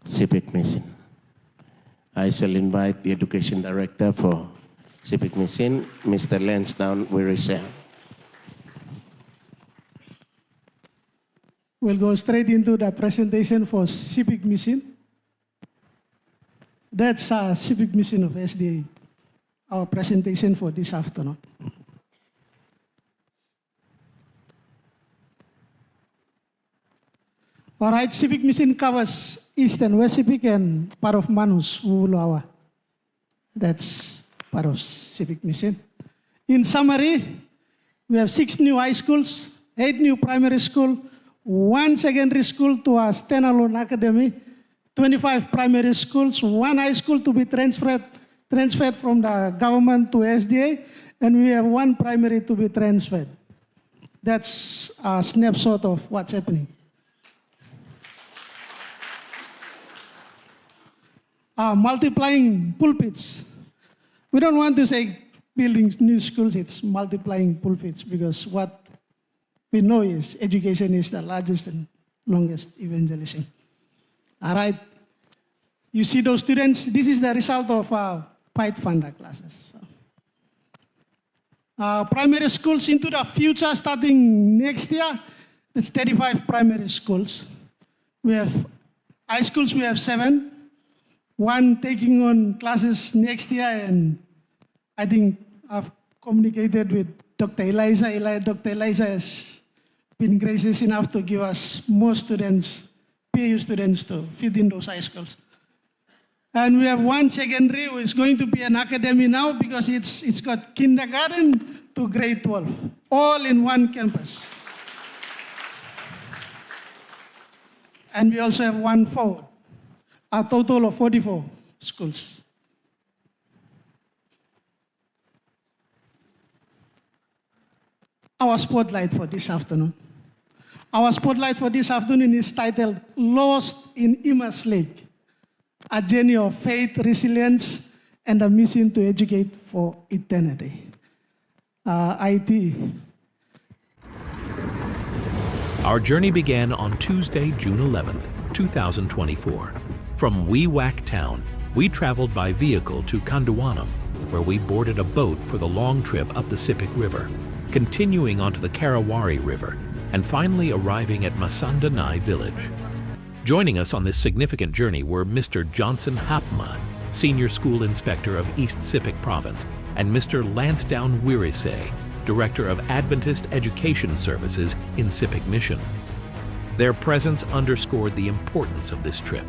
Sepik Mission. I shall invite the Education Director for Sepik Mission, Mr. Lancedown, Wirise. We'll go straight into the presentation for Sepik Mission. That's Sepik Mission of SDA, our presentation for this afternoon. All right, Sepik Mission covers East and West Sepik and part of Manus, Wulawa. That's part of Sepik Mission. In summary, we have 6 new high schools, 8 new primary schools, 1 secondary school to a standalone academy, 25 primary schools, 1 high school to be transferred from the government to SDA, and we have 1 primary to be transferred. That's a snapshot of what's happening. Multiplying pulpits. We don't want to say building new schools, it's multiplying pulpits, because what we know is education is the largest and longest evangelism. All right. You see those students? This is the result of Pathfinder classes. Primary schools into the future starting next year. It's 35 primary schools. We have high schools, we have 7. 1 taking on classes next year, and I think I've communicated with Dr. Eliza. Dr. Eliza has been gracious enough to give us more students, PU students, to fit in those high schools. And we have 1 secondary who is going to be an academy now, because it's got kindergarten to grade 12, all in 1 campus. And we also have 1 forward, a total of 44 schools. Our spotlight for this afternoon. Our spotlight for this afternoon is titled Lost in Emas Lake, a journey of faith, resilience, and a mission to educate for eternity. IT. Our journey began on Tuesday, June 11th, 2024. From Wewak Town, we traveled by vehicle to Kanduanam, where we boarded a boat for the long trip up the Sepik River, continuing onto the Karawari River, and finally arriving at Masandanai village. Joining us on this significant journey were Mr. Johnson Hapma, Senior School Inspector of East Sepik Province, and Mr. Lancedown Wirise, Director of Adventist Education Services in Sepik Mission. Their presence underscored the importance of this trip,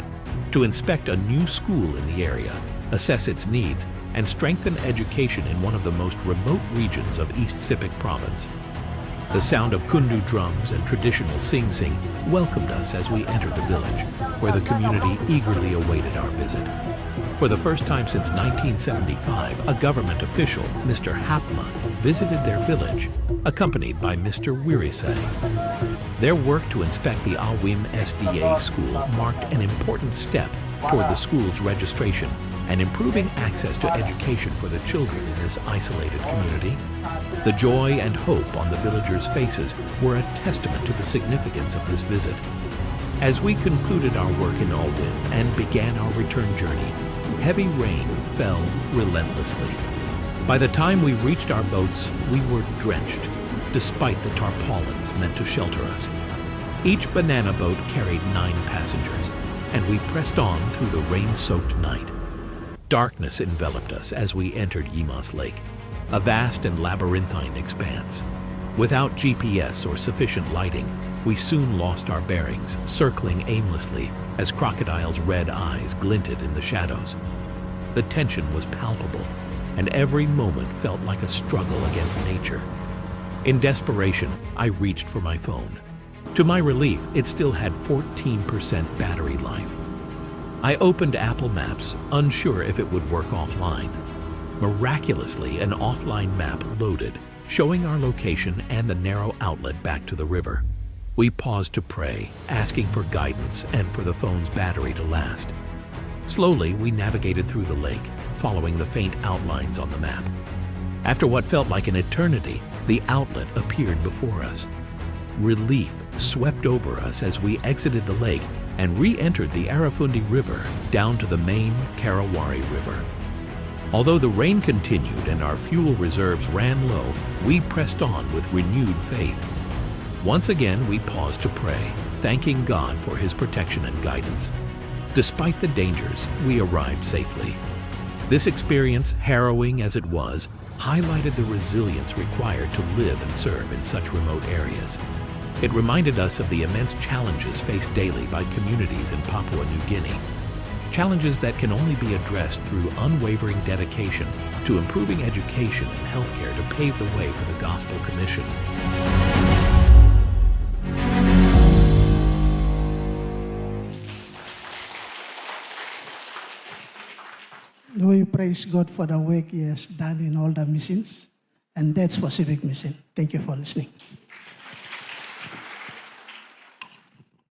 to inspect a new school in the area, assess its needs, and strengthen education in one of the most remote regions of East Sepik Province. The sound of kundu drums and traditional sing-sing welcomed us as we entered the village, where the community eagerly awaited our visit. For the first time since 1975, a government official, Mr. Hapma, visited their village, accompanied by Mr. Wirise. Their work to inspect the Awim SDA school marked an important step toward the school's registration and improving access to education for the children in this isolated community. The joy and hope on the villagers' faces were a testament to the significance of this visit. As we concluded our work in Awim and began our return journey, heavy rain fell relentlessly. By the time we reached our boats, we were drenched, despite the tarpaulins meant to shelter us. Each banana boat carried 9 passengers, and we pressed on through the rain-soaked night. Darkness enveloped us as we entered Emas Lake, a vast and labyrinthine expanse. Without GPS or sufficient lighting, we soon lost our bearings, circling aimlessly as crocodiles' red eyes glinted in the shadows. The tension was palpable, and every moment felt like a struggle against nature. In desperation, I reached for my phone. To my relief, it still had 14% battery life. I opened Apple Maps, unsure if it would work offline. Miraculously, an offline map loaded, showing our location and the narrow outlet back to the river. We paused to pray, asking for guidance and for the phone's battery to last. Slowly, we navigated through the lake, following the faint outlines on the map. After what felt like an eternity, the outlet appeared before us. Relief swept over us as we exited the lake and re-entered the Arafundi River down to the main Karawari River. Although the rain continued and our fuel reserves ran low, we pressed on with renewed faith. Once again, we paused to pray, thanking God for His protection and guidance. Despite the dangers, we arrived safely. This experience, harrowing as it was, highlighted the resilience required to live and serve in such remote areas. It reminded us of the immense challenges faced daily by communities in Papua New Guinea. Challenges that can only be addressed through unwavering dedication to improving education and healthcare to pave the way for the Gospel Commission. We praise God for the work He has done in all the missions, and that's for Civic Mission. Thank you for listening.